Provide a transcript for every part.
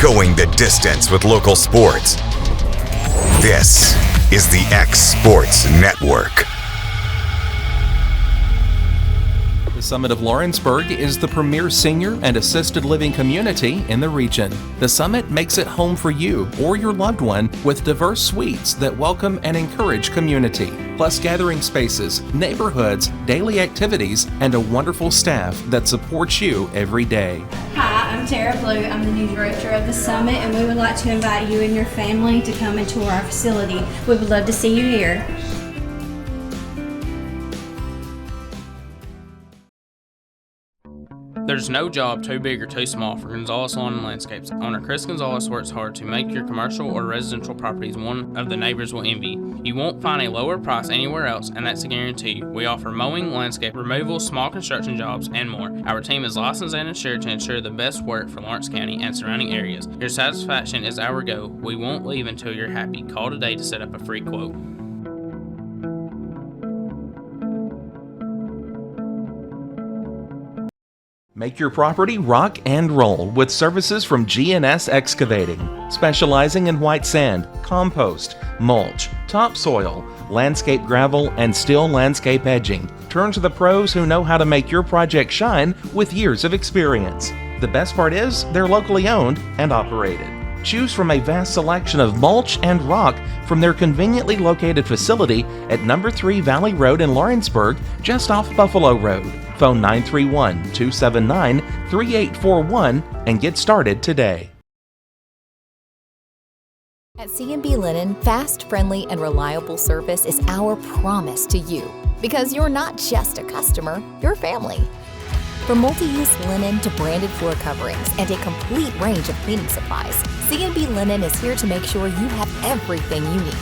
Going the distance with local sports. This is the X Sports Network. The Summit of Lawrenceburg is the premier senior and assisted living community in the region. The Summit makes it home for you or your loved one with diverse suites that welcome and encourage community, plus gathering spaces, neighborhoods, daily activities, and a wonderful staff that supports you every day. Hi, I'm Tara Blue. I'm the new director of the Summit, and we would like to invite you and your family to come and tour our facility. We would love to see you here. There's no job too big or too small for Gonzalez Lawn and Landscapes. Owner Chris Gonzalez works hard to make your commercial or residential properties one of the neighbors will envy. You won't find a lower price anywhere else, and that's a guarantee. We offer mowing, landscape removal, small construction jobs, and more. Our team is licensed and insured to ensure the best work for Lawrence County and surrounding areas. Your satisfaction is our goal. We won't leave until you're happy. Call today to set up a free quote. Make your property rock and roll with services from G&S Excavating, specializing in white sand, compost, mulch, topsoil, landscape gravel, and steel landscape edging. Turn to the pros who know how to make your project shine with years of experience. The best part is they're locally owned and operated. Choose from a vast selection of mulch and rock from their conveniently located facility at number 3 Valley Road in Lawrenceburg, just off Buffalo Road. Phone 931-279-3841 and get started today. At C&B Linen, fast, friendly, and reliable service is our promise to you. Because you're not just a customer, you're family. From multi-use linen to branded floor coverings and a complete range of cleaning supplies, C&B Linen is here to make sure you have everything you need.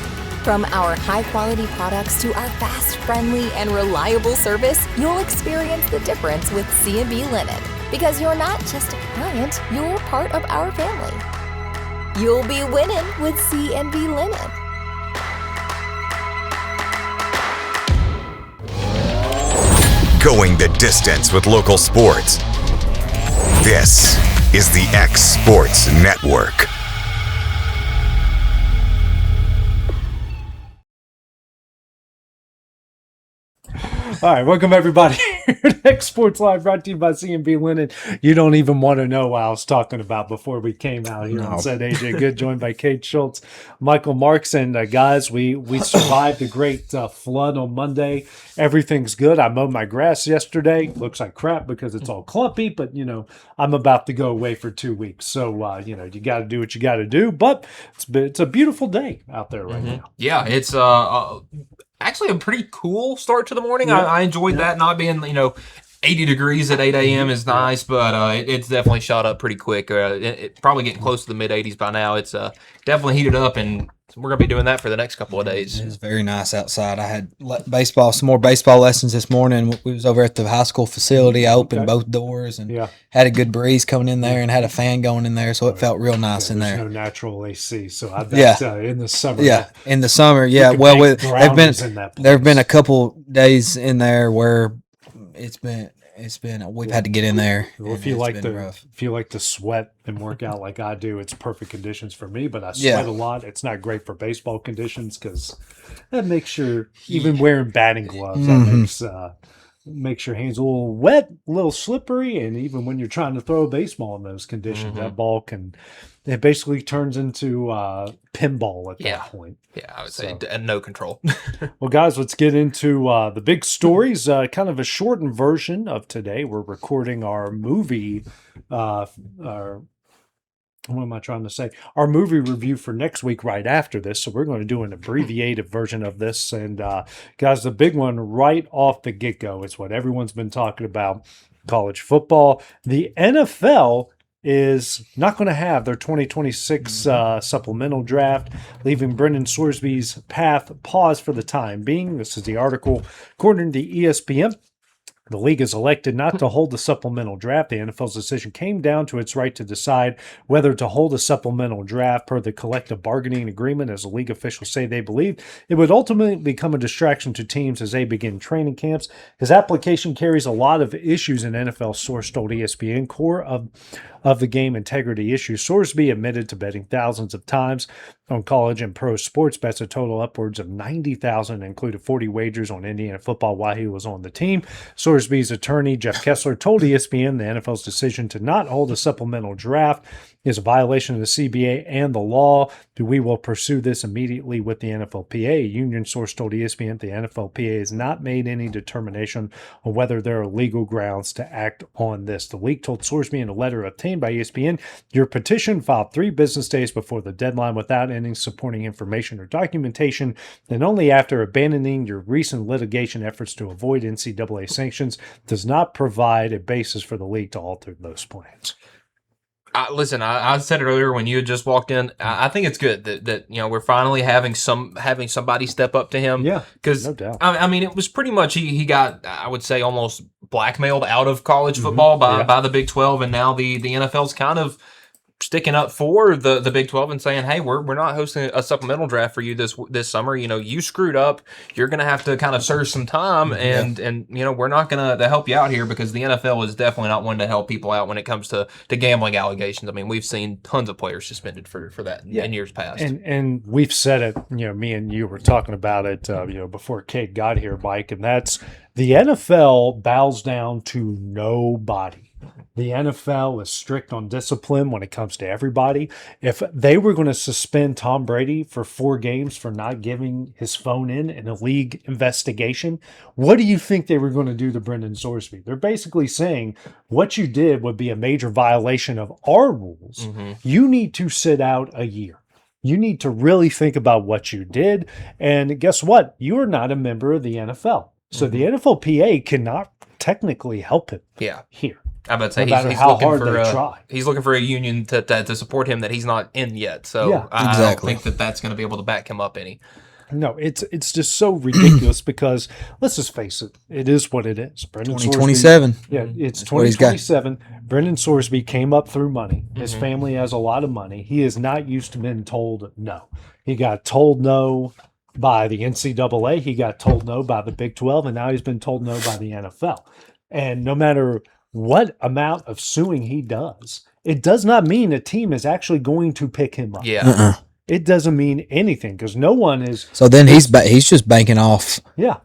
From our high-quality products to our fast, friendly, and reliable service, you'll experience the difference with C&B Linen. Because you're not just a client, you're part of our family. You'll be winning with C&B Linen. Going the distance with local sports. This is the X Sports Network. All right, welcome everybody to X Sports Live, brought to you by C&B Linen. You don't even want to know what I was talking about before we came out here and said AJ Good, joined by Kate Schultz, Michael Marks, and guys, we survived a great flood on Monday. Everything's good. I mowed my grass yesterday. Looks like crap because it's all clumpy, but I'm about to go away for 2 weeks, so you got to do what you got to do. But it's a beautiful day out there right now. Yeah, it's actually a pretty cool start to the morning. Yeah. I enjoyed that. Not being 80 degrees at 8 a.m. is nice, but it's definitely shot up pretty quick. It's probably getting close to the mid 80s by now. It's definitely heated up, and we're going to be doing that for the next couple of days. It was very nice outside. I had some more baseball lessons this morning. We was over at the high school facility. I opened both doors and had a good breeze coming in there and had a fan going in there, so it felt real nice in there. There's no natural AC, so I bet in the summer. Yeah, in the summer, well, there have been a couple days in there where we've had to get in there. Well, if you like to sweat and work out like I do, it's perfect conditions for me. But I sweat a lot. It's not great for baseball conditions because that makes even wearing batting gloves makes your hands a little wet, a little slippery, and even when you're trying to throw a baseball in those conditions, that ball it basically turns into pinball at that point. Yeah, I would say no control. Well, guys, let's get into the big stories. Kind of a shortened version of today. We're recording our movie, what am I trying to say? Our movie review for next week right after this. So we're going to do an abbreviated version of this. And guys, the big one right off the get-go is what everyone's been talking about, college football. The NFL is not going to have their 2026 supplemental draft, leaving Brenden Sorsby's path paused for the time being. This is the article. According to ESPN, the league has elected not to hold the supplemental draft. The NFL's decision came down to its right to decide whether to hold a supplemental draft per the collective bargaining agreement, as the league officials say they believe it would ultimately become a distraction to teams as they begin training camps. His application carries a lot of issues, an NFL source told ESPN. Core of of the game integrity issue. Sorsby admitted to betting thousands of times on college and pro sports bets, a total upwards of 90,000, included 40 wagers on Indiana football while he was on the team. Sorsby's attorney, Jeff Kessler, told ESPN the NFL's decision to not hold a supplemental draft is a violation of the CBA and the law. We will pursue this immediately with the NFLPA. A union source told ESPN the NFLPA has not made any determination on whether there are legal grounds to act on this. The league told Sorsby in a letter obtained by ESPN, your petition filed 3 business days before the deadline without any supporting information or documentation, and only after abandoning your recent litigation efforts to avoid NCAA sanctions does not provide a basis for the league to alter those plans. Listen, I said it earlier when you had just walked in. I think it's good that we're finally having somebody step up to him. Yeah, because no doubt. I mean, it was pretty much he got, I would say, almost blackmailed out of college football by the Big 12, and now the NFL's kind of sticking up for the Big 12 and saying, hey, we're not hosting a supplemental draft for you this summer. You screwed up. You're going to have to kind of serve some time, and we're not going to help you out here, because the NFL is definitely not one to help people out when it comes to gambling allegations. I mean, we've seen tons of players suspended for that in years past. And we've said it, me and you were talking about it, before Kate got here, Mike, and that's the NFL bows down to nobody. The NFL is strict on discipline when it comes to everybody. If they were going to suspend Tom Brady for 4 games for not giving his phone in a league investigation, what do you think they were going to do to Brenden Sorsby? They're basically saying what you did would be a major violation of our rules. Mm-hmm. You need to sit out a year. You need to really think about what you did. And guess what? You are not a member of the NFL. So the NFLPA cannot technically help him here. I'm about to say he's looking for a union to support him that he's not in yet. So I don't think that's going to be able to back him up any. No, it's just so ridiculous because let's just face it, it is what it is. 2027. Yeah, it's 2027. Brenden Sorsby came up through money. His family has a lot of money. He is not used to being told no. He got told no by the NCAA. He got told no by the Big 12, and now he's been told no by the NFL. And no matter what amount of suing he does, it does not mean a team is actually going to pick him up. Yeah. It doesn't mean anything because no one is. So then he's just banking off. Yeah.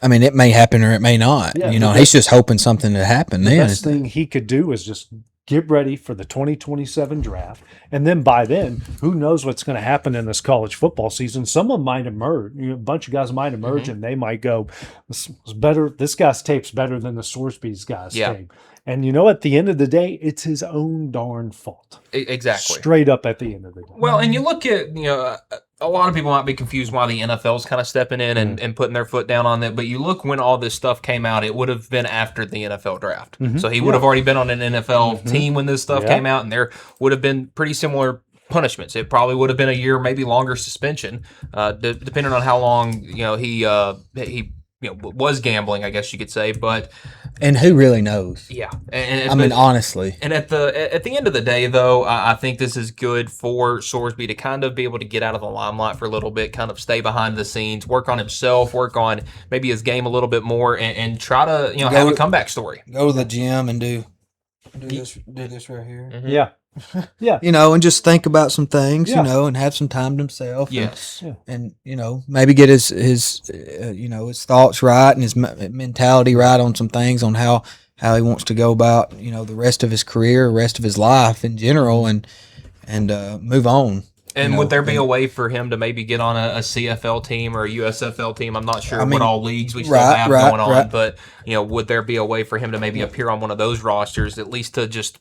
I mean, it may happen or it may not. Yeah, he's just hoping something to happen. The best thing he could do is just get ready for the 2027 draft. And then by then, who knows what's going to happen in this college football season? Someone might emerge. A bunch of guys might emerge and they might go, this guy's tape's better than the Sorsby's guy's tape. And at the end of the day, it's his own darn fault. Exactly. Straight up at the end of the day. Well, and you look at, a lot of people might be confused why the NFL's kind of stepping in and putting their foot down on that. But you look when all this stuff came out, it would have been after the NFL draft. So he would have already been on an NFL team when this stuff came out, and there would have been pretty similar punishments. It probably would have been a year, maybe longer suspension, depending on how long he was gambling, I guess you could say. And who really knows? Yeah, honestly. And at the end of the day, though, I think this is good for Sorsby to kind of be able to get out of the limelight for a little bit, kind of stay behind the scenes, work on himself, work on maybe his game a little bit more, and try to have a comeback story. Go to the gym and do this right here. Mm-hmm. Yeah. Yeah. And just think about some things, and have some time to himself. Yes. And maybe get his thoughts right and his mentality right on some things on how he wants to go about, the rest of his career, rest of his life in general, and move on. And would there be a way for him to maybe get on a CFL team or a USFL team? I'm not sure what all leagues we still have going on, but would there be a way for him to maybe appear on one of those rosters, at least to just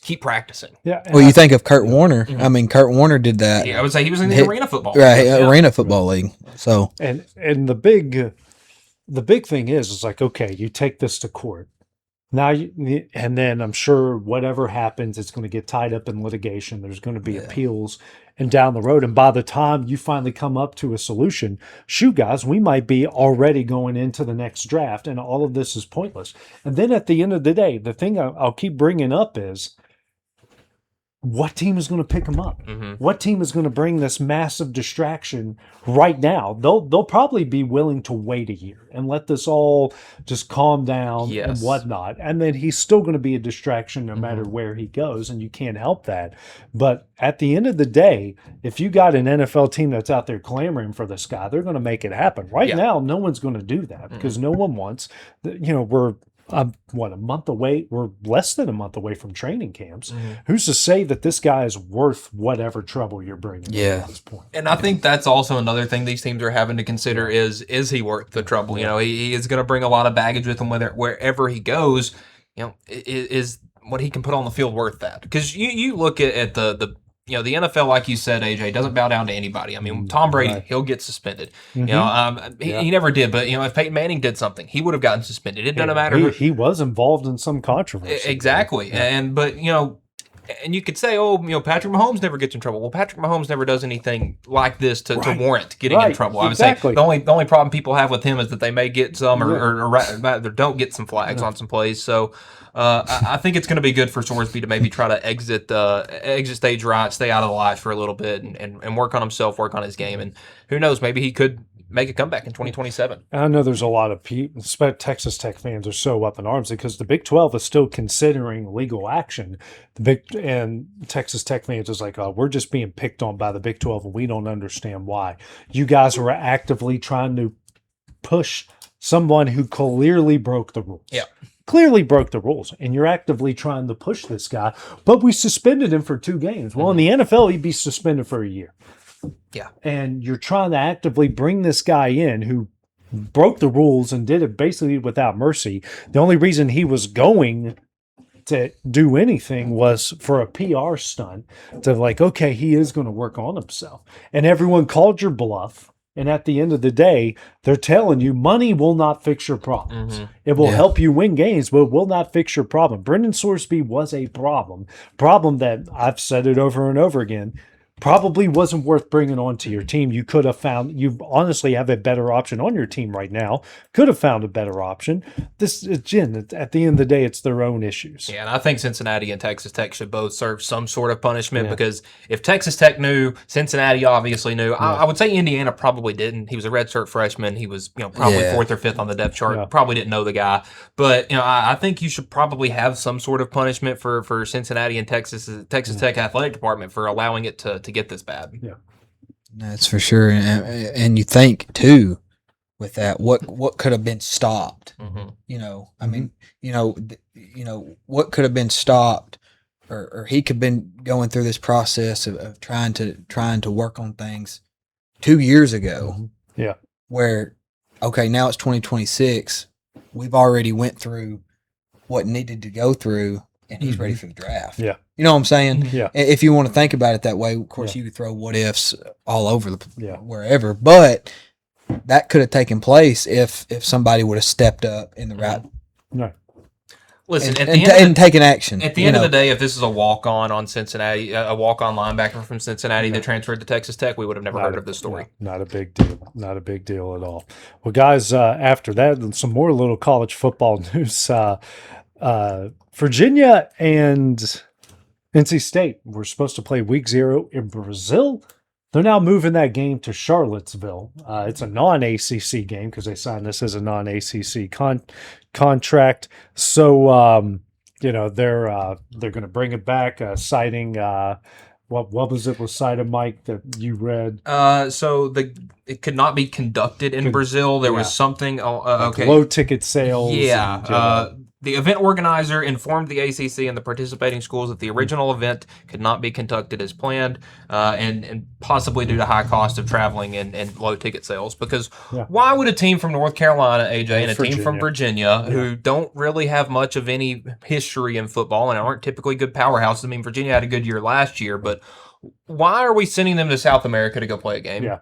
keep practicing? Yeah. Well, you think of Kurt Warner. I mean, Kurt Warner did that. Yeah, I would say he was in the arena football. Right, arena football league. So and the big thing is like, okay, you take this to court. Now, and then I'm sure whatever happens, it's going to get tied up in litigation. There's going to be appeals and down the road. And by the time you finally come up to a solution, shoot, guys, we might be already going into the next draft, and all of this is pointless. And then at the end of the day, the thing I'll keep bringing up is what team is going to pick him up? What team is going to bring this massive distraction right now? They'll probably be willing to wait a year and let this all just calm down and whatnot. And then he's still going to be a distraction no matter where he goes, and you can't help that. But at the end of the day, if you got an NFL team that's out there clamoring for this guy, they're going to make it happen. Right now, no one's going to do that because no one wants, we're a month away. We're less than a month away from training camps. Who's to say that this guy is worth whatever trouble you're bringing at this point? And I think that's also another thing these teams are having to consider is he worth the trouble? He is going to bring a lot of baggage with him wherever he goes. Is what he can put on the field worth that? Because you look at the the NFL, like you said, AJ, doesn't bow down to anybody. I mean, Tom Brady, he'll get suspended. He never did, but if Peyton Manning did something, he would have gotten suspended. It doesn't matter. He was involved in some controversy. Exactly, but and you could say, Patrick Mahomes never gets in trouble. Well, Patrick Mahomes never does anything like this to warrant getting in trouble. I would say the only problem people have with him is that they may get some or don't get some flags on some plays. So I think it's going to be good for Sorsby to maybe try to exit stage right, stay out of the lights for a little bit, and work on himself, work on his game. And who knows, maybe he could make a comeback in 2027. I know there's a lot of people, Texas Tech fans are so up in arms because the Big 12 is still considering legal action. And Texas Tech fans is like, oh, we're just being picked on by the Big 12 and we don't understand why. You guys were actively trying to push someone who clearly broke the rules. Yeah. Clearly broke the rules, and you're actively trying to push this guy, but we suspended him for 2 games. Well, in the NFL, he'd be suspended for a year. Yeah. And you're trying to actively bring this guy in who broke the rules and did it basically without mercy. The only reason he was going to do anything was for a PR stunt to okay, he is going to work on himself. And everyone called your bluff. And at the end of the day, they're telling you money will not fix your problems. It will help you win games, but it will not fix your problem. Brenden Sorsby was a problem that I've said it over and over again. Probably wasn't worth bringing onto your team. You could have found, you honestly have a better option on your team right now. Could have found a better option. This is Jen. At the end of the day, it's their own issues. Yeah, and I think Cincinnati and Texas Tech should both serve some sort of punishment because if Texas Tech knew, Cincinnati obviously knew. I would say Indiana probably didn't. He was a redshirt freshman. He was probably 4th or 5th on the depth chart. Probably didn't know the guy. But I think you should probably have some sort of punishment for Cincinnati and Texas Tech athletic department for allowing it to get this bad. Yeah, that's for sure. And you think too, with that, what could have been stopped? I mean, what could have been stopped, or he could have been going through this process of trying to work on things 2 years ago. Yeah, where okay, now it's 2026. We've already went through what needed to go through, and he's ready for the draft. Yeah. You know what I'm saying? Yeah. If you want to think about it that way, of course, you could throw what ifs all over wherever, but that could have taken place if somebody would have stepped up in the right. No. Listen, and taken action. At the end of the day, if this is a walk-on Cincinnati, a walk-on linebacker from Cincinnati that transferred to Texas Tech, we would have never heard of this story. Not a big deal. Not a big deal at all. Well, guys, after that, some more little college football news. Virginia and NC State were supposed to play week 0 in Brazil. They're now moving that game to Charlottesville. It's a non-ACC game because they signed this as a non-ACC contract. So, they're going to bring it back, citing what was it was cited, Mike, that you read? So it could not be conducted in Brazil. There was something. Okay. Low ticket sales. Yeah. The event organizer informed the ACC and the participating schools that the original event could not be conducted as planned, and possibly due to high cost of traveling and low ticket sales. Because why would a team from North Carolina, AJ, and a team from Virginia, who don't really have much of any history in football and aren't typically good powerhouses? I mean, Virginia had a good year last year, but why are we sending them to South America to go play a game? Yeah.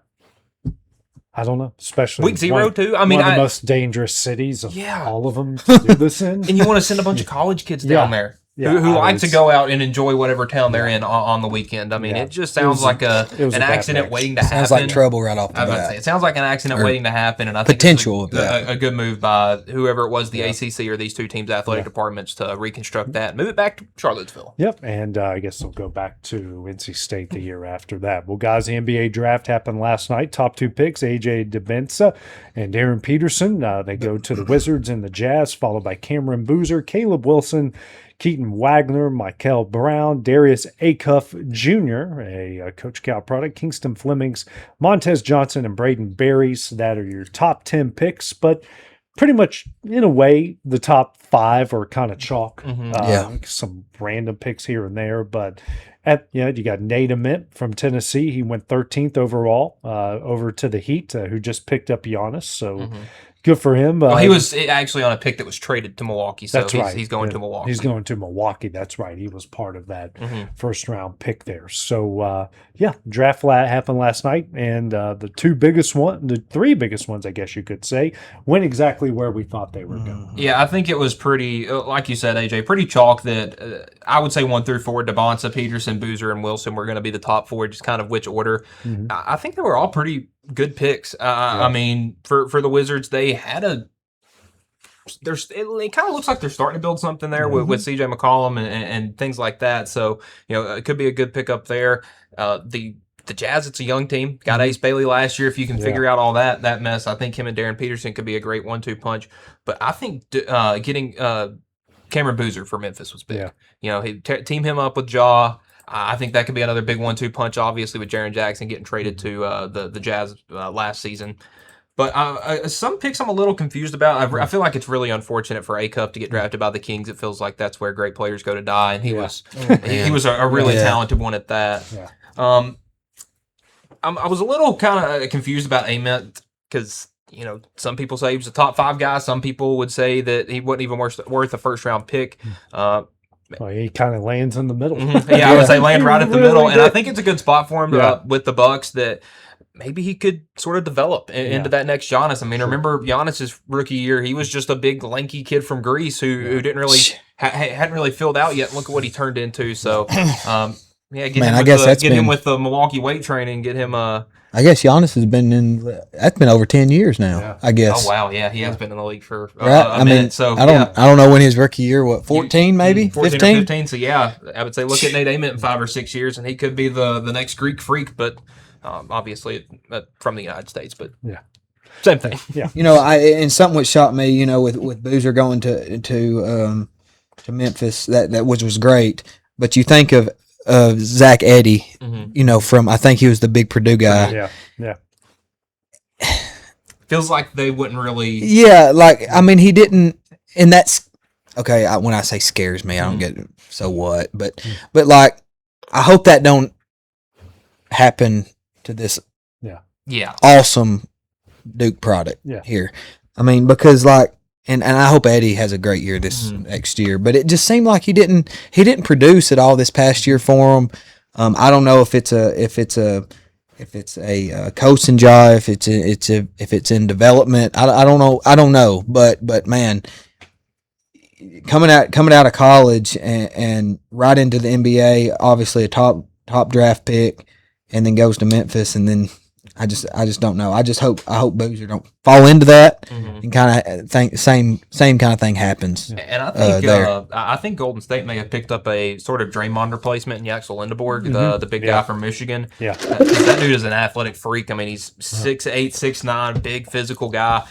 I don't know, especially week 0 too. I mean, one of the most dangerous cities of all of them to do this in. And you want to send a bunch of college kids down there. who like to go out and enjoy whatever town they're in on the weekend. I mean, it just sounds like an accident waiting to happen. Sounds like trouble right off the bat. It sounds like an accident waiting to happen, and I think potential it's a good move by whoever it was, the ACC or these two teams' athletic departments, to reconstruct that and move it back to Charlottesville. Yep, and I guess they'll go back to NC State the year after that. Well, guys, the NBA draft happened last night. Top 2 picks, AJ DeBenza and Aaron Peterson. They go to the Wizards and the Jazz, followed by Cameron Boozer, Caleb Wilson, Keaton Wagner, Michael Brown, Darius Acuff Jr., a Coach Cal product, Kingston Flemings, Montez Johnson, and Braden Berries. That are your top 10 picks, but pretty much, in a way, the top 5 are kind of chalk. Some random picks here and there, but you got Nate Ament from Tennessee. He went 13th overall over to the Heat, who just picked up Giannis. So good for him. He was actually on a pick that was traded to Milwaukee. So he's going to Milwaukee. He's going to Milwaukee. That's right. He was part of that first round pick there. So draft happened last night, and the three biggest ones, I guess you could say, went exactly where we thought they were going. Yeah, I think it was pretty, like you said, AJ, pretty chalk that I would say 1 through 4, DeBonsa, Peterson, Boozer, and Wilson were going to be the top 4, just kind of which order. I think they were all pretty good picks. I mean, for the Wizards, they had it kind of looks like they're starting to build something there with CJ McCollum and things like that. So, it could be a good pickup there. The Jazz, it's a young team. Got Ace Bailey last year. If you can figure out all that mess, I think him and Darren Peterson could be a great 1-2 punch. But I think getting Cameron Boozer for Memphis was big. He team him up with Ja. I think that could be another big 1-2 punch, obviously, with Jaren Jackson getting traded to the Jazz last season. But some picks I'm a little confused about. I feel like it's really unfortunate for Acuff to get drafted by the Kings. It feels like that's where great players go to die, and he was a really talented one at that. I was a little kind of confused about Ament because some people say he was a top 5 guy. Some people would say that he wasn't even worth a first round pick. Well, he kind of lands in the middle. I would say land right at the middle, and I think it's a good spot for him with the Bucks that maybe he could sort of develop into that next Giannis. I mean, remember Giannis's rookie year? He was just a big, lanky kid from Greece who didn't really hadn't really filled out yet. Look at what he turned into. So, get him with the Milwaukee weight training. Get him. I guess Giannis has been that's been over 10 years now. I guess. Oh wow, he has been in the league for a minute. So I don't know when his rookie year. 14 maybe 14 or 15. So I would say look at Nate Ament in 5 or 6 years, and he could be the next Greek freak, but. Obviously from the United States, but same thing. And something which shocked me, with Boozer going to Memphis, that was great. But you think of Zach Edey, from I think he was the big Purdue guy. Feels like they wouldn't really. Yeah, I mean, he didn't, and that's okay. When I say scares me, I don't get it, so what, but I hope that don't happen to this awesome Duke product here. I mean, because and I hope Eddie has a great year this next year, but it just seemed like he didn't produce at all this past year for him. I don't know if it's a coaching job, if it's in development. I don't know, but man, coming out of college and right into the NBA, obviously a top draft pick. And then goes to Memphis, and then I just don't know. I hope Boozer don't fall into that and kind of think same kind of thing happens. And I think Golden State may have picked up a sort of Draymond replacement in Yaxel Lindeborg, the big guy from Michigan. That dude is an athletic freak. I mean, he's 6'8", 6'9", big physical guy.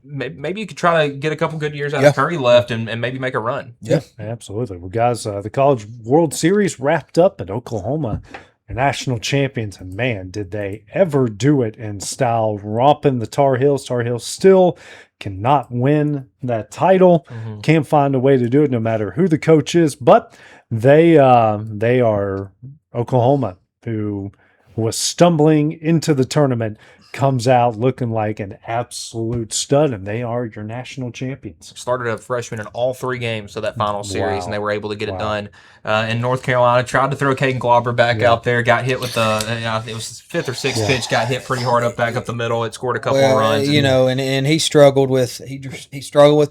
Maybe you could try to get a couple good years out of Curry left and maybe make a run. Yeah, absolutely. Well, guys, the College World Series wrapped up at Oklahoma. They're national champions, and man, did they ever do it in style, romping the Tar Heels. Tar Heels still cannot win that title. Can't find a way to do it no matter who the coach is, but they are Oklahoma, who was stumbling into the tournament, comes out looking like an absolute stud, and they are your national champions. Started a freshman in all 3 games of that final series, and they were able to get it done. In North Carolina, tried to throw Caden Glauber back out there, got hit with it was his 5th or 6th pitch, got hit pretty hard back up the middle. It scored a couple of runs. And he struggled with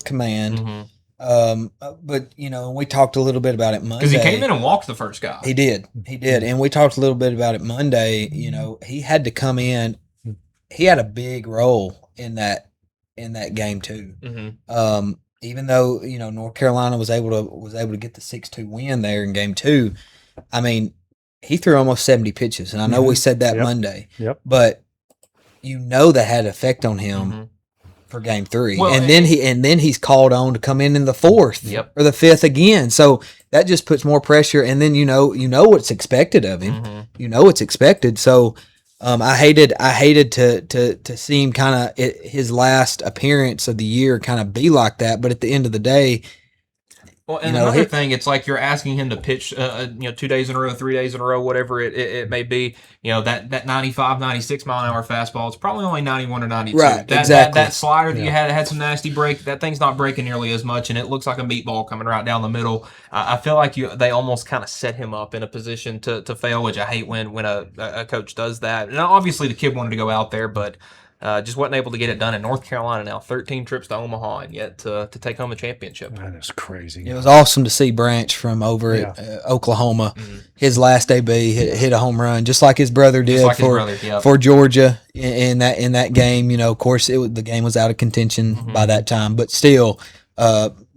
command. But we talked a little bit about it Monday because he came in and walked the first guy. He did, and we talked a little bit about it Monday. He had to come in. He had a big role in that game too. Mm-hmm. Even though North Carolina was able to get the 6-2 win there in game 2, I mean, he threw almost 70 pitches, and I know we said that Monday. Yep. But that had effect on him for game 3, well, and then he's called on to come in the 4th or the 5th again. So that just puts more pressure, and then what's expected of him. Mm-hmm. What's expected. So. I hated to see him kind of his last appearance of the year kind of be like that. But at the end of the day, well, and another thing, it's like you're asking him to pitch, 2 days in a row, 3 days in a row, whatever it may be. That 95, 96 mile an hour fastball, it's probably only 91 or 92. Right, exactly. That slider that you had some nasty break. That thing's not breaking nearly as much, and it looks like a meatball coming right down the middle. I feel like they almost kind of set him up in a position to fail, which I hate when a coach does that. And obviously the kid wanted to go out there, but just wasn't able to get it done. In North Carolina now, 13 trips to Omaha, and yet to take home a championship. That is crazy. It was awesome to see Branch from over at Oklahoma. Mm-hmm. His last AB hit a home run, just like his brother did for Georgia in that game. Of course, the game was out of contention by that time, but still,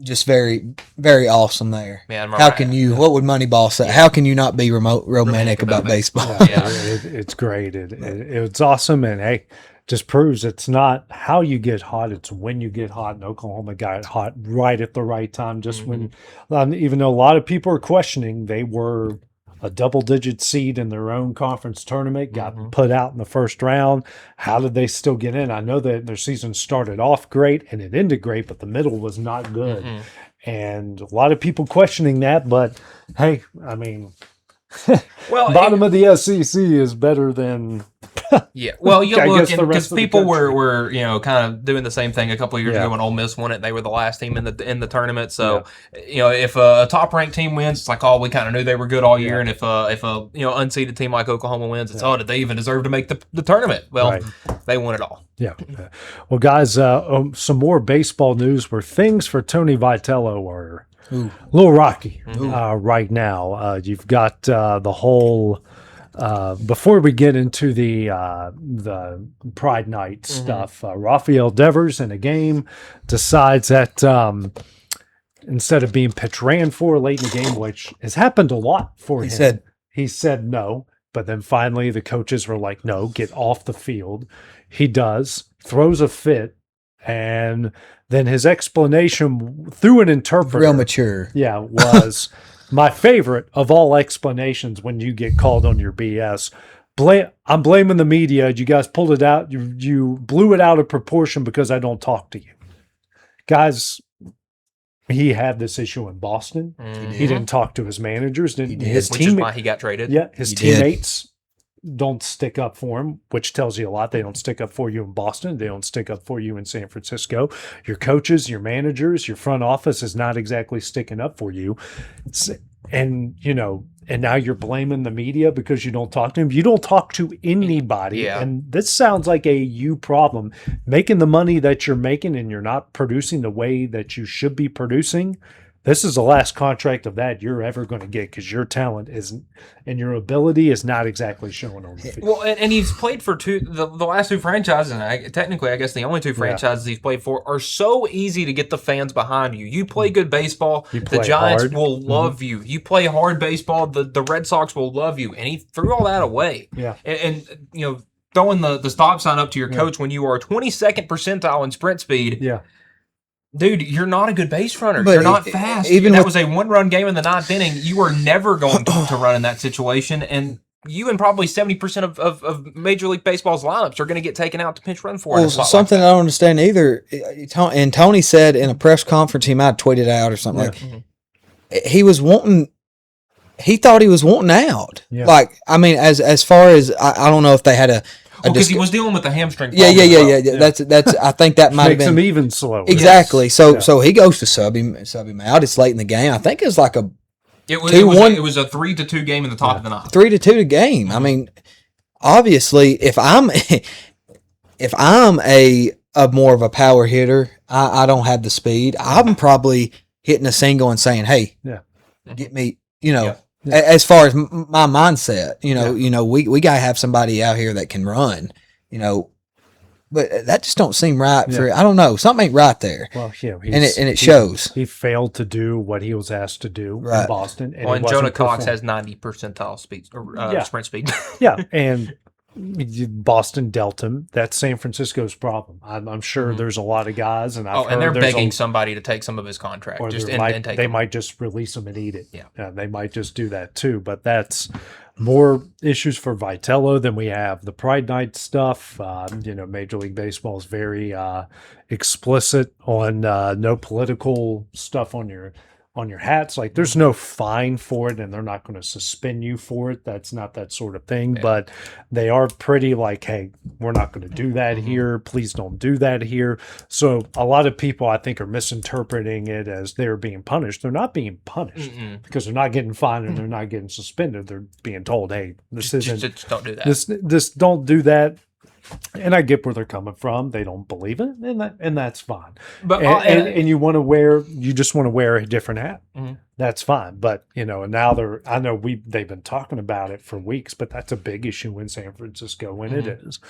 just very, very awesome there. Yeah, how can you? What would Moneyball say? How can you not be romantic about baseball? Yeah, it's great. It's awesome, and hey. Just proves it's not how you get hot, it's when you get hot. And Oklahoma got hot right at the right time. Just when, even though a lot of people are questioning, they were a double-digit seed in their own conference tournament, got put out in the first round. How did they still get in? I know that their season started off great and it ended great, but the middle was not good. And a lot of people questioning that, but hey, I mean, bottom of the SEC is better than... Yeah, well, you look, because people were kind of doing the same thing a couple of years ago when Ole Miss won it. They were the last team in the tournament. So, if a top ranked team wins, it's like, oh, we kind of knew they were good all year. And if a unseeded team like Oklahoma wins, it's did they even deserve to make the tournament? Well, they won it all. Yeah. Well, guys, some more baseball news where things for Tony Vitello are a little rocky right now. You've got the whole. Before we get into the Pride Night stuff, Rafael Devers in a game decides that instead of being pitch ran for late in the game, which has happened a lot for him, he said no. But then finally the coaches were like, no, get off the field. He does, throws a fit, and then his explanation through an interpreter. Real mature. Yeah, was... My favorite of all explanations when you get called on your BS. I'm blaming the media. You guys pulled it out. You blew it out of proportion because I don't talk to you. Guys, he had this issue in Boston. He didn't talk to his managers. Which is why he got traded. Yeah, his teammates don't stick up for him, which tells you a lot. They don't stick up for you in Boston. They don't stick up for you in San Francisco. Your coaches, your managers, your front office is not exactly sticking up for you. And now you're blaming the media because you don't talk to him. You don't talk to anybody. Yeah. And this sounds like a you problem. Making the money that you're making and you're not producing the way that you should be producing. This is the last contract of that you're ever going to get because your talent isn't and your ability is not exactly showing on the field. Well, and he's played for the last two franchises, and technically, I guess the only two franchises he's played for are so easy to get the fans behind you. You play good baseball, the Giants will love you. You play hard baseball, the Red Sox will love you. And he threw all that away. Yeah. And throwing the stop sign up to your coach when you are 22nd percentile in sprint speed. Yeah. Dude, you're not a good base runner. But you're not fast. That was a one-run game in the ninth inning. You are never going to run in that situation, and you and probably 70% of Major League Baseball's lineups are going to get taken out to pinch run for. Well, something I don't understand either. And Tony said in a press conference, he might have tweeted out or something he was wanting. He thought he was wanting out. Yeah. Like, I mean, as far as I don't know if they had a. Because he was dealing with the hamstring. Yeah. That's. I think that might have been makes him even slower. Exactly. Yes. So he goes to sub him out. It's late in the game. I think it's like a. It was a 3-2 game in the top of the ninth. 3-2 game. I mean, obviously, if I'm a more of a power hitter, I don't have the speed. I'm probably hitting a single and saying, "Hey, Yeah. get me," as far as my mindset, we got to have somebody out here that can run, but that just don't seem right for, I don't know, something ain't right there. Well, yeah. And it shows. He failed to do what he was asked to do in Boston. And Jonah Cox has 90 percentile speed, sprint speed. Yeah, and Boston dealt him. That's San Francisco's problem. I'm sure there's a lot of guys, and and they're begging somebody to take some of his contract. Or just they might just release him and eat it. Yeah, they might just do that too. But that's more issues for Vitello than we have. The Pride Night stuff. Major League Baseball is very explicit on no political stuff on your hats. Like, there's no fine for it, and they're not going to suspend you for it. That's not that sort of thing. Yeah. But they are pretty like, hey, we're not going to do that here. Please don't do that here. So a lot of people, I think, are misinterpreting it as they're being punished. They're not being punished because they're not getting fined and they're not getting suspended. They're being told, hey, just don't do that. This don't do that. And I get where they're coming from. They don't believe it, and that's fine. But and you just want to wear a different hat. That's fine. But and now they've been talking about it for weeks, but that's a big issue in San Francisco when it is.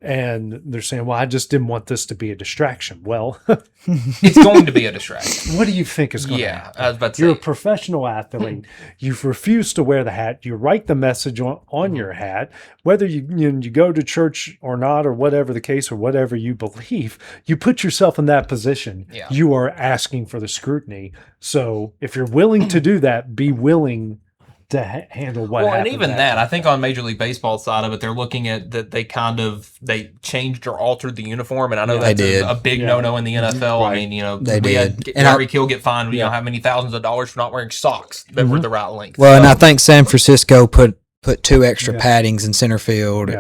And they're saying, well, I just didn't want this to be a distraction. Well, it's going to be a distraction. What do you think is going to happen? I was about to You're say. a professional athlete. You've refused to wear the hat. You write the message on your hat, whether you go to church or not, or whatever the case, or whatever you believe, you put yourself in that position. Yeah. You are asking for the scrutiny. So if you're willing to do that, be willing to handle what happens. And even that, I think on Major League Baseball side of it, they're looking at that they changed or altered the uniform, and I know that's a big no-no in the NFL. Right. I mean, they we did. had Gary Kill get fined, how many thousands of dollars for not wearing socks that were the right length. Well, and I think San Francisco put 2 extra paddings in center field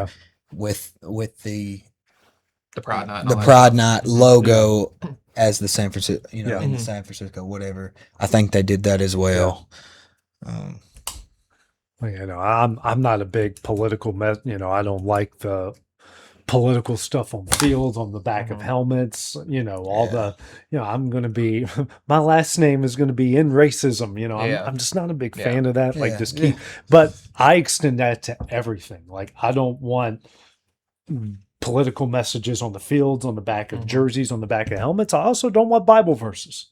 with the Pride Night logo as the San Francisco, in the San Francisco, whatever. I think they did that as well. I'm not a big political I don't like the political stuff on fields, on the back of helmets, I'm going to be, my last name is going to be in racism, I'm just not a big fan of that. Like, just keep, but I extend that to everything. Like, I don't want political messages on the fields, on the back of jerseys, on the back of helmets. I also don't want Bible verses.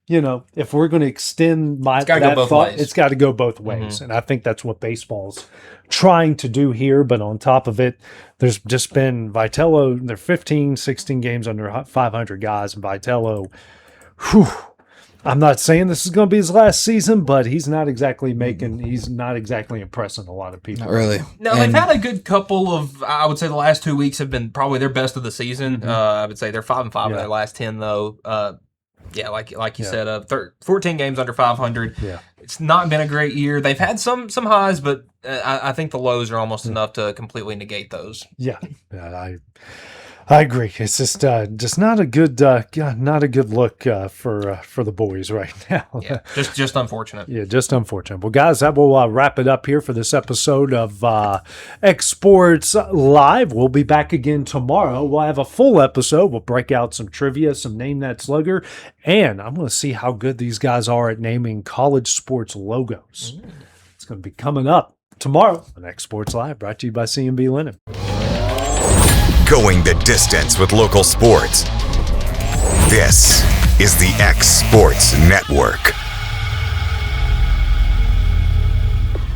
If we're going to extend it's got to go both ways. And I think that's what baseball's trying to do here. But on top of it, there's just been Vitello, they're 15, 16 games under 500 guys. And Vitello, I'm not saying this is going to be his last season, but he's not exactly impressing a lot of people. Not really. No, they've had a good couple of, I would say the last 2 weeks have been probably their best of the season. I would say they're 5-5 in their last 10, though. Like you said, 14 games under 500. Yeah. It's not been a great year. They've had some highs, but I think the lows are almost enough to completely negate those. Yeah, I agree. It's just not a good look for the boys right now. Yeah, just unfortunate. Yeah, just unfortunate. Well, guys, that will wrap it up here for this episode of X Sports Live. We'll be back again tomorrow. We'll have a full episode. We'll break out some trivia, some Name That Slugger, and I'm going to see how good these guys are at naming college sports logos. It's going to be coming up tomorrow on X Sports Live, brought to you by C&B Linen. Going the distance with local sports. This is the X Sports Network.